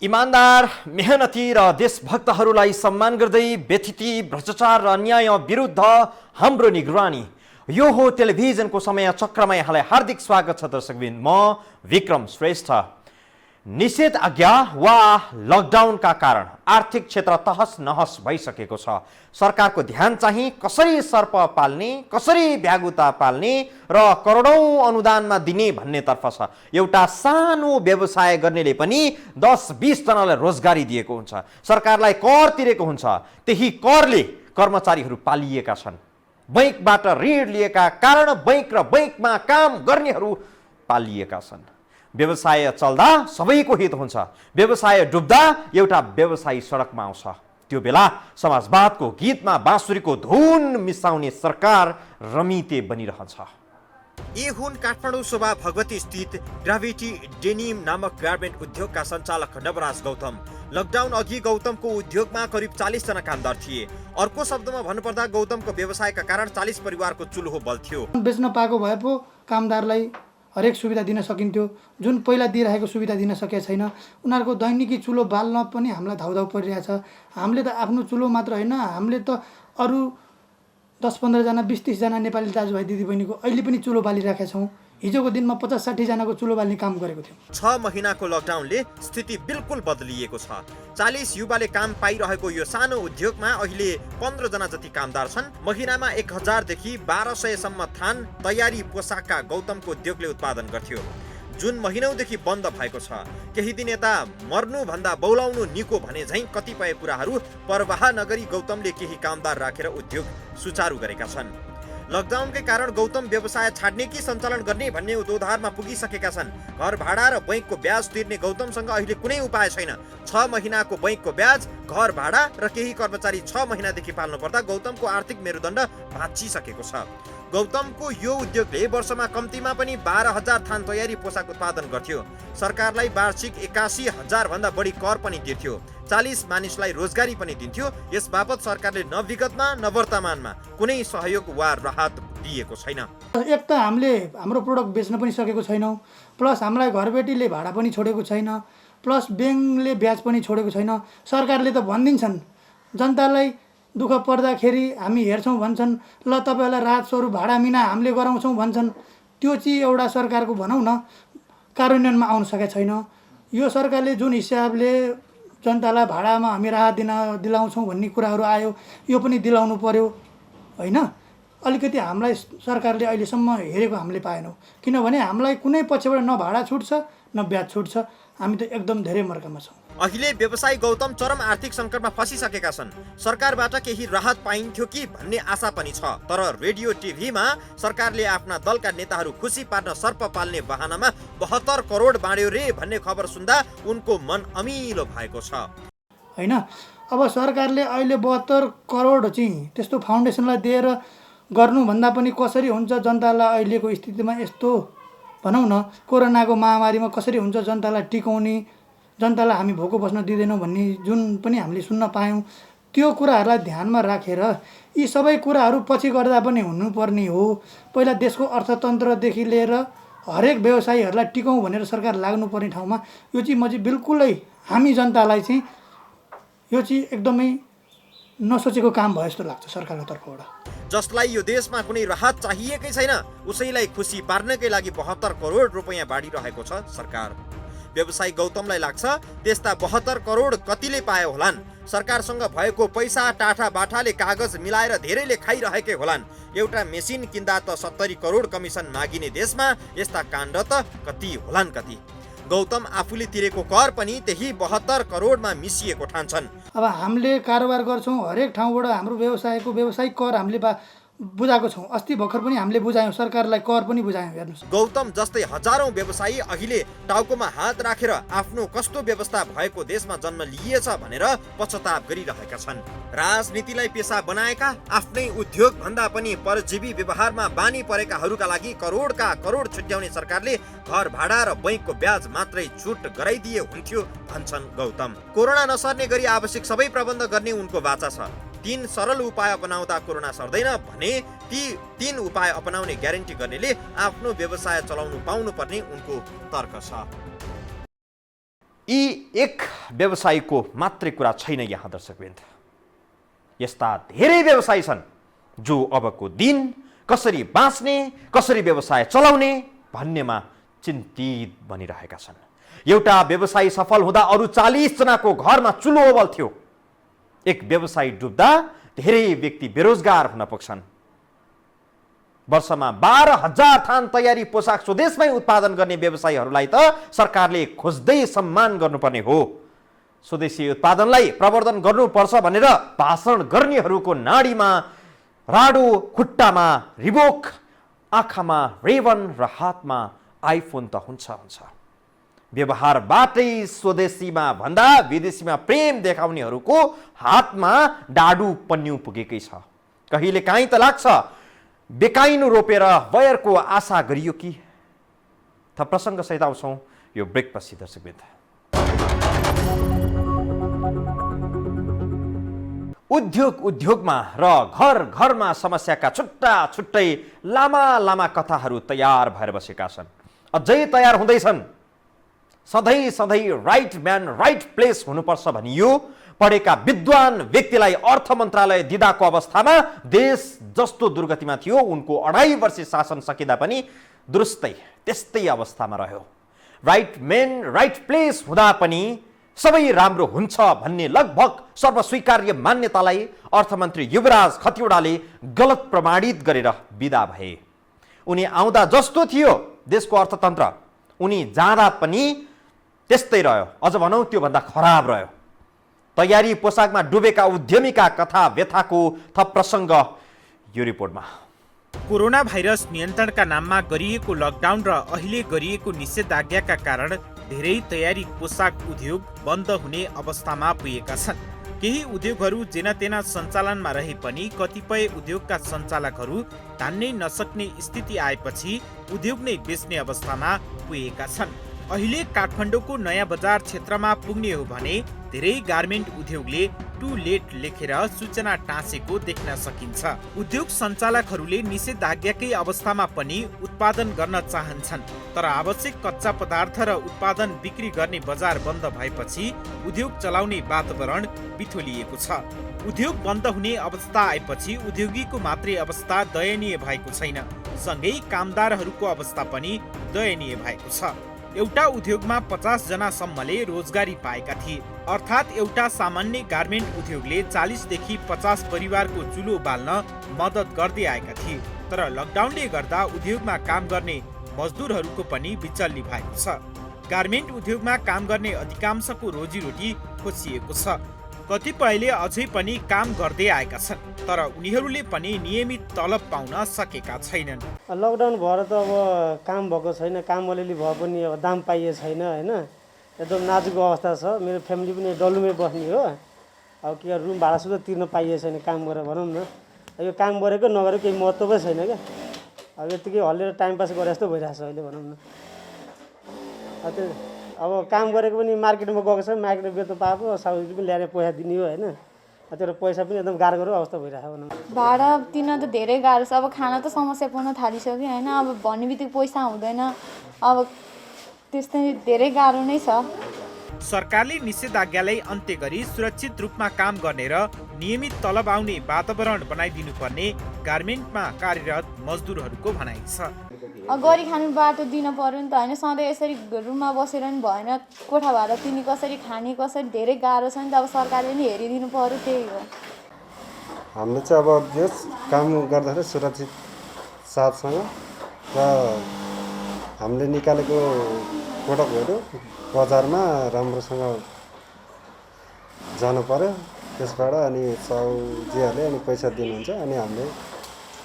इमानदार, मेहनती र देशभक्तहरूलाई सम्मान गर्दै व्यथिति, भ्रष्टाचार र अन्याय विरुद्ध हाम्रो निगरानी। यो हो टेलिभिजनको समय चक्रमा यहाँलाई हार्दिक स्वागत छ दर्शकबिन। म विक्रम श्रेष्ठ। निषेध आज्ञा वा लकडाउनका कारण आर्थिक क्षेत्र तहस नहस भइसकेको छ। सरकारको ध्यान चाहिँ कसरी सर्प पाल्ने, कसरी भ्यागुता पाल्ने र करोडौं अनुदानमा दिने भन्नेतर्फ छ। एउटा सानो व्यवसाय गर्नेले पनि 10-20 जनालाई रोजगारी दिएको हुन्छ। सरकारलाई कर तिरेको हुन्छ, त्यही करले कर्मचारीहरू पालिएका छन्। बैंकबाट ऋण लिएका कारण बैंक र बैंकमा काम गर्नेहरू पालिएका छन्। व्यवसाय चल्दा सबैको हित हुन्छ, व्यवसाय डुब्दा एउटा व्यवसायी सडकमा आउँछ। त्यो बेला समाजवादको गीतमा बाँसुरीको धुन मिसाउने सरकार रमिते बनिरहन्छ। यी हुन् काठमाडौँ शोभा भगवती स्थित ग्राभिटी डेनिम नामक गार्मेन्ट उद्योगका सञ्चालक नवराज गौतम। लकडाउन अघि गौतमको उद्योगमा करिब 40 जना कामदार थिए। अर्को शब्दमा भन्नुपर्दा गौतमको व्यवसायका कारण 40 परिवारको चुल्हो बल्थ्यो। बेच्न पाएको भए पो कामदारलाई हरेक सुविधा दिन सकिन्थ्यो, जुन पहिला दिइरहेको सुविधा दिन सकेको छैन। उनीहरूको दैनिकी चुलो बाल्न पनि हामीलाई धाउधाउ परिरहेछ। हामीले त आफ्नो चुलो मात्र होइन, हामीले त अरू 10-15 जना 20-30 जना नेपाली दाजुभाइ दिदीबहिनीको अहिले पनि चुलो बालिरहेका छौँ। हिजोको दिनमा 50-60 जनाको चुलो बाल्ने काम गरेको थियौँ। 6 महिनाको लकडाउनले स्थिति बिल्कुल बदलिएको छ। 40 युवाले काम पाइरहेको यो सानो उद्योगमा अहिले 15 जना जति कामदार छन्। महिनामा 1000 देखि 1200 सम्म थान तयारी पोसाकका गौतमको उद्योगले उत्पादन गर्थ्यो, जुन महिनौदेखि बन्द भएको छ। केही दिन यता मर्नु भन्दा बौलाउनु निको भने झैं कतिपय कुराहरू परवाह नगरी गौतमले केही कामदार राखेर उद्योग सुचारू गरेका छन्। लकडाउनकै कारण गौतम व्यवसाय छाड्ने कि सञ्चालन गर्ने भन्ने उद्धारमा पुगिसकेका छन्। घर भाडा र बैंकको ब्याज तिर्ने गौतमसँग अहिले कुनै उपाय छैन। 6 महिनाको बैंकको ब्याज, घर भाडा र केही कर्मचारी 6 महिनादेखि पाल्नु पर्दा गौतमको आर्थिक मेरुदण्ड भाँचिसकेको छ। गौतमको यो उद्योगले वर्षमा कम्तीमा पनि 12,000 थान तयारी पोसाक उत्पादन गर्थ्यो। सरकारलाई वार्षिक 81,000 भन्दा बढी कर पनि तिर्थ्यो। 40 मानिसलाई रोजगारी पनि दिन्थ्यो। यस बापत सरकारले न विगतमा न वर्तमानमा कुनै सहयोग वा राहत दिएको छैन। एक त हामीले हाम्रो प्रोडक्ट बेच्न पनि सकेको छैनौँ, प्लस हामीलाई घरबेटीले भाडा पनि छोडेको छैन, प्लस ब्याङ्कले ब्याज पनि छोडेको छैन। सरकारले त भनिदिन्छन् जनतालाई दुःख पर्दाखेरि हामी हेर्छौँ भन्छन्, ल तपाईँहरूलाई राहत स्वरूप भाडा मिना हामीले गराउँछौँ भन्छन्। त्यो चाहिँ एउटा सरकारको भनौँ न कार्यान्वयनमा आउन सकेको छैन। यो सरकारले जुन हिसाबले जनतालाई भाडामा हामी राहत दिलाउँछौँ भन्ने कुराहरू आयो, यो पनि दिलाउनु पर्यो होइन। अलिकति हामीलाई सरकारले अहिलेसम्म हेरेको हामीले पाएनौँ, किनभने हामीलाई कुनै पक्षबाट न भाडा छुट्छ न ब्याज छुट्छ। हामी त एकदम धेरै मर्कामा छौँ। अहिले व्यवसायी गौतम चरम आर्थिक सङ्कटमा फसिसकेका छन्। सरकारबाट केही राहत पाइन्थ्यो कि भन्ने आशा पनि छ, तर रेडियो टिभीमा सरकारले आफ्ना दलका नेताहरू खुसी पार्न सर्प पाल्ने बहानामा 72 करोड बाँड्यो रे भन्ने खबर सुन्दा उनको मन अमिलो भएको छ होइन। अब सरकारले अहिले 72 करोड चाहिँ त्यस्तो फाउन्डेसनलाई दिएर गर्नुभन्दा पनि कसरी हुन्छ जनतालाई अहिलेको स्थितिमा यस्तो भनौँ न कोरोनाको महामारीमा कसरी हुन्छ जनतालाई टिकाउने, जनतालाई हामी भोको बस्न दिँदैनौँ भन्ने जुन पनि हामीले सुन्न पायौँ, त्यो कुराहरूलाई ध्यानमा राखेर यी सबै कुराहरू पछि गर्दा पनि हुनुपर्ने हो। पहिला देशको अर्थतन्त्रदेखि लिएर हरेक व्यवसायीहरूलाई टिकाउँ भनेर सरकार लाग्नुपर्ने ठाउँमा यो चाहिँ म चाहिँ बिल्कुलै हामी जनतालाई चाहिँ यो चाहिँ एकदमै नसोचेको काम भयो जस्तो लाग्छ सरकारको तर्फबाट। जसलाई यो देशमा कुनै राहत चाहिएकै छैन उसैलाई खुसी पार्नकै लागि 72 करोड रुपैयाँ बाँडिरहेको छ सरकार। व्यवसायी गौतमलाई लाग्छ त्यस्ता 72 करोड कतिले पाए होलान्। सरकारसँग भएको पैसा टाठा बाठाले कागज मिलाएर धेरैले खाइरहेकै होलान्। एउटा मेसिन किन्दा त 70 करोड कमिसन मागिने देशमा यस्ता काण्ड त कति होलान् कति। गौतम आफूले तिरेको कर पनि त्यही 72 करोडमा मिसिएको ठान्छन्। अब हामीले कारोबार गर्छौँ, हरेक ठाउँबाट हाम्रो व्यवसायिक कर हामीले बुझाएको छौँ। अस्ति भर्खर पनि हामीले बुझायौँ, सरकारलाई कर पनि बुझायौँ। हेर्नुहोस्, गौतम जस्तै हजारौं व्यवसायी अहिले टाउकोमा हात राखेर आफ्नो कस्तो व्यवस्था भएको देशमा जन्म लिएछ भनेर पश्चाताप गरिरहेका छन्। राजनीतिलाई पेसा बनाएका, आफ्नै उद्योग भन्दा पनि परजीवी व्यवहारमा बानी परेकाहरूका लागि करोडका करोड छुट्याउने सरकारले घर भाडा र बैंकको ब्याज मात्रै छुट गराइदिए हुन्थ्यो भन्छन् गौतम। कोरोना नसर्ने गरी आवश्यक सबै प्रबन्ध गर्ने उनको बाचा छ। 3 सरल उपाय अपनाउँदा कोरोना सर्दैन भने ती 3 उपाय अपनाउने ग्यारेन्टी गर्नेले आफ्नो व्यवसाय चलाउनु पाउनु पर्ने उनको तर्क छ। यी एक व्यवसायीको मात्रै कुरा छैन यहाँ दर्शकवृन्द। यस्ता धेरै व्यवसायी छन् जो अबको दिन कसरी बाँच्ने, कसरी व्यवसाय चलाउने भन्नेमा चिन्तित बनिरहेका छन्। एउटा व्यवसायी सफल हुँदा अरू 40 जनाको घरमा चुलो बल्थ्यो। एक व्यवसायी डुब्दा धेरै व्यक्ति बेरोजगार हुन पुग्छन्। वर्षमा 12,000 थान तयारी पोसाक स्वदेशमै उत्पादन गर्ने व्यवसायीहरूलाई त सरकारले खोज्दै सम्मान गर्नुपर्ने हो। स्वदेशी उत्पादनलाई प्रवर्धन गर्नुपर्छ भनेर भाषण गर्नेहरूको नाडीमा राडो, खुट्टामा रिबोक, आँखामा रेवन र हातमा आइफोन त हुन्छ। व्यवहारबाटै स्वदेशीमा भन्दा विदेशीमा प्रेम देखाउनेहरूको हातमा डाडु पन्यु पुगेकै छ। कहिले काहीँ त लाग्छ बेकाइनो रोपेर बयरको आशा गरियो कि। त प्रसङ्ग सहित आउँछौँ यो ब्रेकपछि दर्शकवृन्द। उद्योगमा र घर घरमा समस्याका छुट्टै लामा कथाहरू तयार भएर बसेका छन्, अझै तयार हुँदैछन्। सधैँ राइट म्यान राइट प्लेस हुनुपर्छ भनियो। पढेका विद्वान व्यक्तिलाई अर्थ मन्त्रालय दिँदाको अवस्थामा देश जस्तो दुर्गतिमा थियो, उनको 2.5 वर्ष शासन सकिँदा पनि त्यस्तै अवस्थामा रह्यो। राइट म्यान राइट प्लेस हुँदा पनि सबै राम्रो हुन्छ भन्ने लगभग सर्वस्वीकार्य मान्यतालाई अर्थमन्त्री युवराज खतिवडाले गलत प्रमाणित गरेर बिदा भए। उनी आउँदा जस्तो थियो देशको अर्थतन्त्र, उनी जाँदा पनि त्यस्तै रह्यो, अझ भनौँ त्योभन्दा खराब रह्यो। तयारी पोसाकमा डुबेका उद्यमीका कथा व्यथाको थप प्रसङ्ग यो रिपोर्टमा। कोरोना भाइरस नियन्त्रणका नाममा गरिएको लकडाउन र अहिले गरिएको निषेधाज्ञाका कारण धेरै तयारी पोसाक उद्योग बन्द हुने अवस्थामा पुगेका छन्। केही उद्योगहरू जेनातेना सञ्चालनमा रहे पनि कतिपय उद्योगका सञ्चालकहरू धान्नै नसक्ने स्थिति आएपछि उद्योग नै बेच्ने अवस्थामा पुगेका छन्। अहिले काठमाडौँको नयाँ बजार क्षेत्रमा पुग्ने हो भने धेरै गार्मेन्ट उद्योगले टु लेट लेखेर सूचना टाँसेको देख्न सकिन्छ। उद्योग सञ्चालकहरूले निषेधाज्ञाकै अवस्थामा पनि उत्पादन गर्न चाहन्छन्, तर आवश्यक कच्चा पदार्थ र उत्पादन बिक्री गर्ने बजार बन्द भएपछि उद्योग चलाउने वातावरण बिथोलिएको छ। उद्योग बन्द हुने अवस्था आएपछि उद्योगीको मात्रै अवस्था दयनीय भएको छैन, सँगै कामदारहरूको अवस्था पनि दयनीय भएको छ। एउटा उद्योगमा 50 जनासम्मले रोजगारी पाएका थिए, अर्थात् एउटा सामान्य गार्मेन्ट उद्योगले 40 देखि 50 परिवारको चुलो बाल्न मद्दत गर्दै आएका थिए। तर लकडाउनले गर्दा उद्योगमा काम गर्ने मजदुरहरूको पनि बिचल्ली भएको छ। गार्मेन्ट उद्योगमा काम गर्ने अधिकांशको रोजीरोटी खोसिएको छ। कतिपयले अझै पनि काम गर्दै आएका छन्, तर उनीहरूले पनि नियमित तलब पाउन सकेका छैनन्। लकडाउन भएर त अब काम भएको छैन, काम अलिअलि भए पनि अब दाम पाइए छैन होइन। एकदम नाजुक अवस्था छ। मेरो फ्यामिली पनि डल्लुमै बस्ने हो। अब के रुम भाडा सुधा तिर्न पाइए छैन काम गरेर भनौँ न। यो काम गरेको नगरेको केही महत्त्वै छैन क्या। अब यतिकै हल्लेर टाइम पास गरे जस्तो भइरहेको छ अहिले भनौँ न। अब काम गरेको पनि मार्केटमा गएको छ, मार्केटमा बेच्नु पाएको, साउदी पनि ल्याएर पैसा दिने हो होइन। त्यो पैसा पनि एकदम गाह्रो अवस्था भइरहेको भनौँ। भाडा तिर्न त धेरै गाह्रो छ। अब खाना त समस्या पर्न थालिसक्यो होइन। अब भन्ने बित्तिकै पैसा हुँदैन, अब त्यस्तै धेरै गाह्रो नै छ। सरकारले निषेधाज्ञालाई अन्त्य गरी सुरक्षित रूपमा काम गर्ने र नियमित तलब आउने वातावरण बनाइदिनुपर्ने गार्मेन्टमा कार्यरत मजदुरहरूको भनाइ छ। गरी खानु बाटो दिन पर्यो नि त होइन। सधैँ यसरी रुममा बसेर नि भएन। कोठा भाडा तिर्ने कसरी, खाने कसरी, धेरै गाह्रो छ नि त। अब सरकारले नि हेरिदिनु पर्यो, त्यही हो। हामीले चाहिँ अब यस काम गर्दाखेरि सुरक्षित साथसँग र हामीले निकालेको प्रोडक्टहरू बजारमा राम्रोसँग जानु पर्यो। त्यसबाट अनि साउजीहरूले अनि पैसा दिनुहुन्छ, अनि हामीले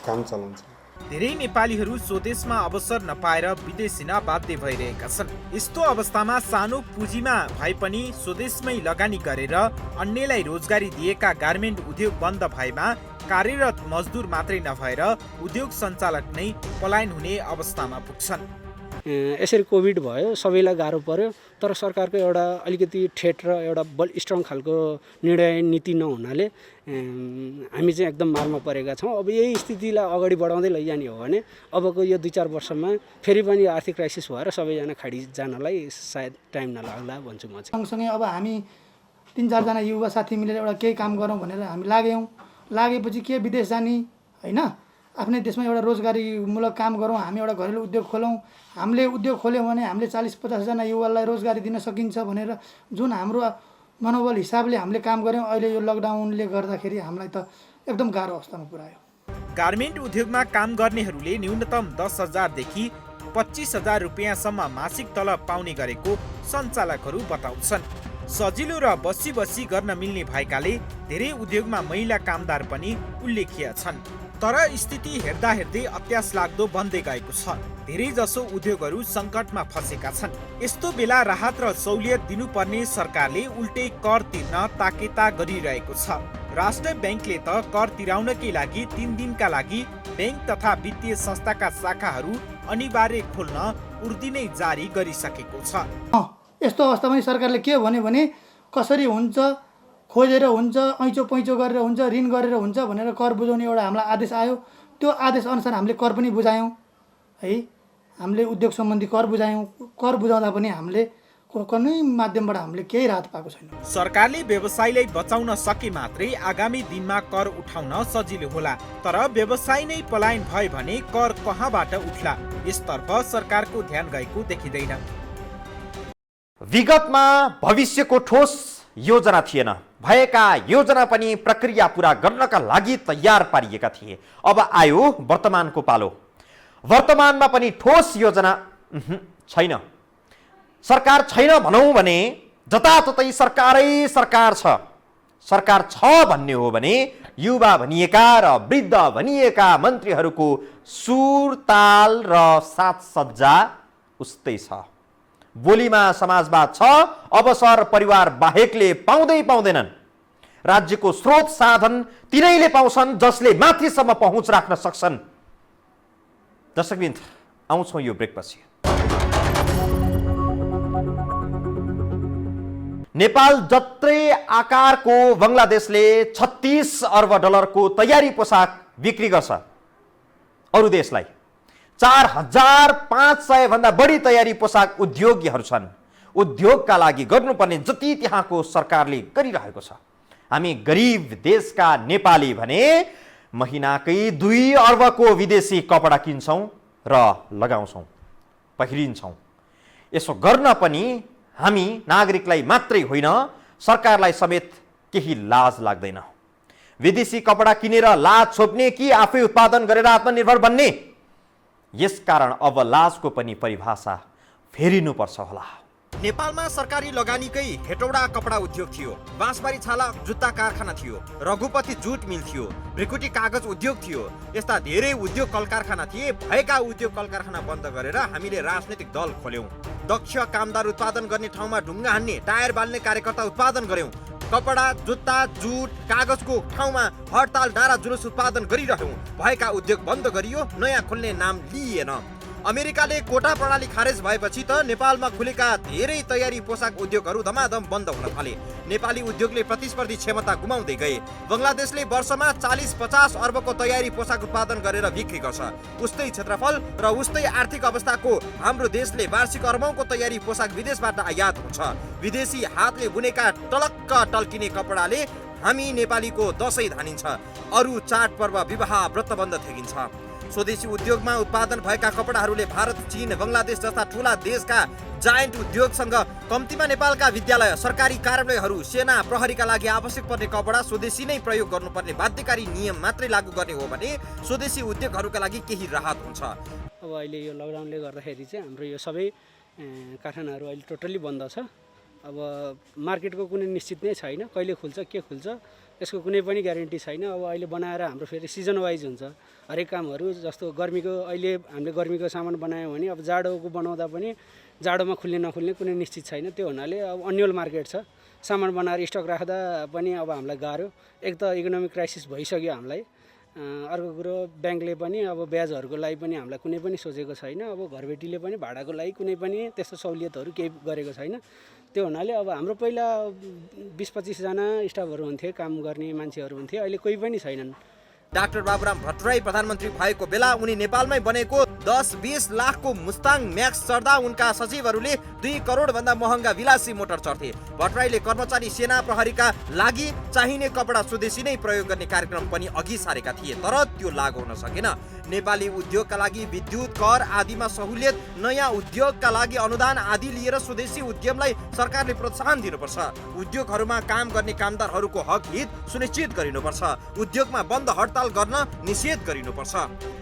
काम चलाउँछ। धेरै नेपालीहरू स्वदेशमा अवसर नपाएर विदेश हिँड्न बाध्य भइरहेका छन्। यस्तो अवस्थामा सानो पुँजीमा भए पनि स्वदेशमै लगानी गरेर अन्यलाई रोजगारी दिएका गार्मेन्ट उद्योग बन्द भएमा कार्यरत मजदुर मात्रै नभएर उद्योग सञ्चालक नै पलायन हुने अवस्थामा पुग्छन्। यसरी कोभिड भयो, सबैलाई गाह्रो पर्यो, तर सरकारको एउटा अलिकति ठेट र एउटा स्ट्रङ खालको निर्णय नीति नहुनाले हामी चाहिँ एकदम मारमा परेका छौँ। अब यही स्थितिलाई अगाडि बढाउँदै लैजाने हो भने अबको यो 2-4 वर्षमा फेरि पनि आर्थिक क्राइसिस भएर सबैजना खाडी जानलाई सायद टाइम नलाग्ला भन्छु म चाहिँ। सँगसँगै अब हामी 3-4 जना युवा साथी मिलेर एउटा केही काम गरौँ भनेर हामी लागेपछि के विदेश जाने होइन, आफ्नै देशमा एउटा रोजगारीमूलक काम गरौँ, हामी एउटा घरेलु उद्योग खोलौँ। हामीले उद्योग खोल्यौँ भने हामीले 40-50 जना युवालाई रोजगारी दिन सकिन्छ भनेर जुन हाम्रो मनोबल हिसाबले हामीले काम गऱ्यौँ, अहिले यो लकडाउनले गर्दाखेरि हामीलाई त एकदम गाह्रो अवस्थामा पुर्यायो। गार्मेन्ट उद्योगमा काम गर्नेहरूले न्यूनतम 10,000 देखि 25,000 रुपियाँसम्म मासिक तलब पाउने गरेको सञ्चालकहरू बताउँछन्। सजिलो र बसी गर्न मिल्ने भएकाले धेरै उद्योगमा महिला कामदार पनि उल्लेखीय छन्। तर स्थिति हेर्दा हेर्दै अत्यास लाग्दो बन्दै गएको छ। धेरै जसो उद्योगहरू सङ्कटमा फँसेका छन्। यस्तो बेला राहत र सहुलियत दिनुपर्ने सरकारले उल्टै कर तिर्न ताकेता गरिरहेको छ। राष्ट्र ब्याङ्कले त कर तिराउनकै लागि 3 दिनका लागि ब्याङ्क तथा वित्तीय संस्थाका शाखाहरू अनिवार्य खोल्न उर्दिनै जारी गरिसकेको छ। यस्तो अवस्थामा सरकारले के भन्यो भने कसरी हुन्छ, खोजेर हुन्छ, ऐँचो पैँचो गरेर हुन्छ, ऋण गरेर हुन्छ भनेर कर बुझाउने एउटा हामीलाई आदेश आयो। त्यो आदेश अनुसार हामीले कर पनि बुझायौँ है, हामीले उद्योग सम्बन्धी कर बुझायौँ। कर बुझाउँदा पनि हामीले कुनै माध्यमबाट हामीले केही राहत पाएको छैन। सरकारले व्यवसायलाई बचाउन सके मात्रै आगामी दिनमा कर उठाउन सजिलो होला। तर व्यवसाय नै पलायन भयो भने कर कहाँबाट उठ्ला, यसतर्फ सरकारको ध्यान गएको देखिँदैन। विगतमा भविष्यको ठोस योजना थिएन, भएका योजना पनि प्रक्रिया पूरा गर्नका लागि तयार पारिएका थिए। अब आयो वर्तमानको पालो। वर्तमानमा पनि ठोस योजना छैन। सरकार छैन भनौँ भने जताततै सरकार छ। सरकार छ भन्ने हो भने युवा भनिएका र वृद्ध भनिएका मन्त्रीहरूको सुर ताल र साजसज्जा उस्तै छ। बोलीमा समाजवाद छ, अवसर परिवार बाहेकले पाउँदैनन्। राज्यको स्रोत साधन तिनैले पाउँछन् जसले माथिसम्म पहुँच राख्न सक्छन्। दर्शकवृन्द, आउँछौँ यो ब्रेकपछि। नेपाल जत्रै आकारको बङ्गलादेशले 36 अर्ब डलरको तयारी पोसाक बिक्री गर्छ। अरू देशलाई 4,500 भन्दा बढी तयारी पोसाक उद्योगीहरू छन्। उद्योगका लागि गर्नुपर्ने जति त्यहाँको सरकारले गरिरहेको छ। हामी गरिब देशका नेपाली भने महिनाकै 2 अर्बको विदेशी कपडा किन्छौँ र लगाउँछौँ, पहिरिन्छौँ। यसो गर्न पनि हामी नागरिकलाई मात्रै होइन, सरकारलाई समेत केही लाज लाग्दैन। विदेशी कपडा किनेर लाज छोप्ने कि आफै उत्पादन गरेर आत्मनिर्भर बन्ने? यसकारण अब लाजको पनि परिभाषा फेरिनुपर्छ होला। नेपालमा सरकारी लगानीकै हेटौडा कपडा उद्योग थियो, बाँसबारी छाला जुत्ता कारखाना थियो, रघुपति जुट मिल थियो, भ्रिकुटी कागज उद्योग थियो। यस्ता धेरै उद्योग कल कारखाना थिए। भएका उद्योग कल कारखाना बन्द गरेर हामीले राजनैतिक दल खोल्यौँ। दक्ष कामदार उत्पादन गर्ने ठाउँमा ढुङ्गा हान्ने, टायर बाल्ने कार्यकर्ता उत्पादन गर्यौँ। कपडा, जुत्ता, जुट, कागजको ठाउँमा हडताल, डाँडा जुलुस उत्पादन गरिरह्यौँ। भएका उद्योग बन्द गरियो, नयाँ खोल्ने नाम लिइएन। अमेरिकाले कोटा प्रणाली खारेज भएपछि त नेपालमा खुलेका धेरै तयारी पोसाक उद्योगहरू धमाधम बन्द हुन थाले। नेपाली उद्योगले प्रतिस्पर्धी क्षमता गुमाउँदै गए। बङ्गलादेशले वर्षमा 40-50 अर्बको तयारी पोसाक उत्पादन गरेर बिक्री गर्छ। उस्तै क्षेत्रफल र उस्तै आर्थिक अवस्थाको हाम्रो देशले वार्षिक अर्बौंको तयारी पोसाक विदेशबाट आयात हुन्छ। विदेशी हातले बुनेका टलक्क टल्किने कपडाले हामी नेपालीको दशैं धानिन्छ। अरू चाड पर्व, विवाह, व्रतबन्ध थेगिन्छ। स्वदेशी उद्योगमा उत्पादन भएका कपडाहरूले भारत, चीन, बङ्गलादेश जस्ता ठूला देशका जायन्ट उद्योगसँग कम्तीमा नेपालका विद्यालय, सरकारी कार्यालयहरू, सेना, प्रहरीका लागि आवश्यक पर्ने कपडा स्वदेशी नै प्रयोग गर्नुपर्ने बाध्यकारी नियम मात्रै लागू गर्ने हो भने स्वदेशी उद्योगहरूका लागि केही राहत हुन्छ। अब अहिले यो लकडाउनले गर्दाखेरि चाहिँ हाम्रो यो सबै कारखानाहरू अहिले टोटल्ली बन्द छ। अब मार्केटको कुनै निश्चित नै छैन, कहिले खुल्छ के खुल्छ यसको कुनै पनि ग्यारेन्टी छैन। अब अहिले बनाएर हाम्रो फेरि सिजन वाइज हुन्छ हरेक कामहरू। जस्तो गर्मीको अहिले हामीले गर्मीको सामान बनायौँ भने अब जाडोको बनाउँदा पनि जाडोमा खुल्ने नखुल्ने कुनै निश्चित छैन। त्यो हुनाले अब अन्यल मार्केट छ। सामान बनाएर स्टक राख्दा पनि अब हामीलाई गाह्रो। एक त इकोनोमिक क्राइसिस भइसक्यो हामीलाई, अर्को कुरो ब्याङ्कले पनि अब ब्याजहरूको लागि पनि हामीलाई कुनै पनि सोचेको छैन। अब घरबेटीले पनि भाडाको लागि कुनै पनि त्यस्तो सहुलियतहरू केही गरेको छैन। त्यो हुनाले अब हाम्रो पहिला 20-25 जना स्टाफहरू हुन्थे, काम गर्ने मान्छेहरू हुन्थे, अहिले कोही पनि छैनन्। डाक्टर बाबुराम भट्टराई प्रधानमन्त्री भएको बेला उनी नेपालमै बनेको 10-20 लाखको मुस्ताङ म्याक्स चढ्दा उनका सचिवहरूले 2 करोड भन्दा महँगा विलासी मोटर चढ्थे। भट्टराईले कर्मचारी सेना प्रहरीका लागि चाहिने कपडा स्वदेशी नै प्रयोग गर्ने कार्यक्रम पनि अघि सारेका थिए, तर त्यो लागू हुन सकेन। नेपाली उद्योगका लागि विद्युत कर आदिमा सहुलियत, नयाँ उद्योगका लागि अनुदान आदि लिएर स्वदेशी उद्यमलाई सरकारले प्रोत्साहन दिनुपर्छ। उद्योगहरूमा काम गर्ने कामदारहरूको हक हित सुनिश्चित गरिनुपर्छ। उद्योगमा बन्द हडताल गर्न निषेध गरिनुपर्छ।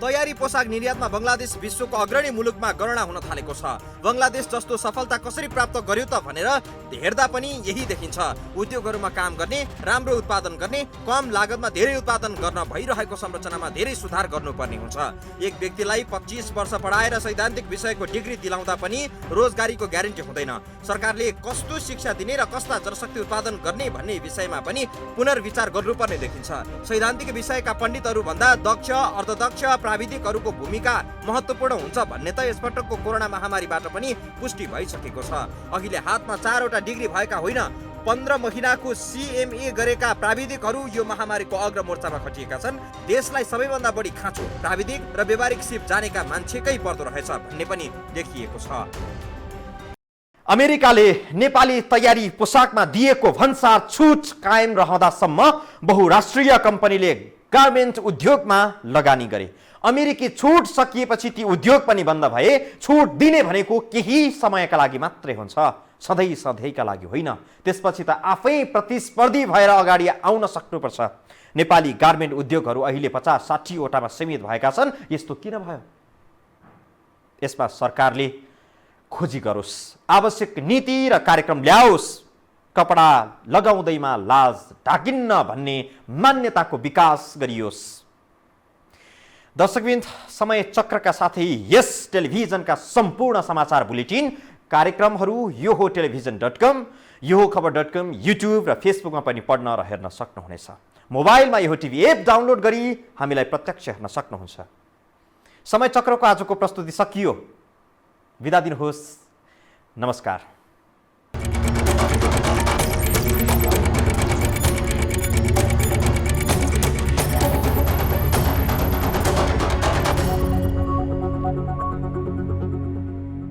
तयारी पोसाक निर्यातमा बङ्गलादेश विश्वको अग्रणी मुलुकमा गणना हुन थालेको छ। बङ्गलादेश जस्तो सफलता कसरी प्राप्त गर्यो त भनेर हेर्दा पनि यही देखिन्छ। उद्योगहरूमा काम गर्ने, राम्रो उत्पादन गर्ने, कम लागतमा धेरै उत्पादन गर्न भइरहेको संरचनामा धेरै सुधार गर्नुपर्ने हुन्छ। एक व्यक्तिलाई 25 वर्ष पढाएर सैद्धान्तिक विषयको डिग्री दिलाउँदा पनि रोजगारीको ग्यारेन्टी हुँदैन। सरकारले कस्तो शिक्षा दिने र कस्ता जनशक्ति उत्पादन गर्ने भन्ने विषयमा पनि पुनर्विचार गर्नुपर्ने देखिन्छ। सैद्धान्तिक विषयका पण्डितहरू भन्दा दक्ष, अर्धदक्ष प्राविधिकहरूको भूमिका महत्त्वपूर्ण हुन्छ भन्ने त यसपटकको कोरोना महामारीबाट पनि पुष्टि भइसकेको छ। अहिले हातमा 4 वटा डिग्री भएका होइन, 15 महिनाको CMA गरेका प्राविधिकहरू यो महामारीको अग्रमोर्चामा खटिएका छन्। देशलाई सबैभन्दा बढी खाँचो प्राविधिक र व्यावहारिक सिप जानेका मान्छेकै पर्दो रहेछ भन्ने पनि देखिएको छ। अमेरिकाले नेपाली तयारी पोसाकमा दिएको भन्सार छुट कायम रहँदासम्म बहुराष्ट्रिय कम्पनीले गार्मेन्ट उद्योगमा लगानी गरे। अमेरिकी छुट सकिएपछि ती उद्योग पनि बन्द भए। छुट दिने भनेको केही समयका लागि मात्रै हुन्छ, सधैँका लागि होइन। त्यसपछि त आफै प्रतिस्पर्धी भएर अगाडि आउन सक्नुपर्छ। नेपाली गार्मेन्ट उद्योगहरू अहिले 50-60 वटामा सीमित भएका छन्। यस्तो किन भयो? यसमा सरकारले खोजी गरोस्, आवश्यक नीति र कार्यक्रम ल्याओस्, कपडा लगाउँदैमा लाज ढाकिन्न भन्ने मान्यताको विकास गरियोस्। दर्शकवृन्द, समय चक्रका साथै यस टेलिभिजनका सम्पूर्ण समाचार बुलेटिन कार्यक्रमहरू यो हो टेलिभिजन.com, यो हो खबर.com, युट्युब र फेसबुकमा पनि पढ्न र हेर्न सक्नुहुनेछ। मोबाइलमा यो टिभी एप डाउनलोड गरी हामीलाई प्रत्यक्ष हेर्न सक्नुहुन्छ। समय चक्रको आजको प्रस्तुति सकियो। बिदा दिनुहोस्। नमस्कार।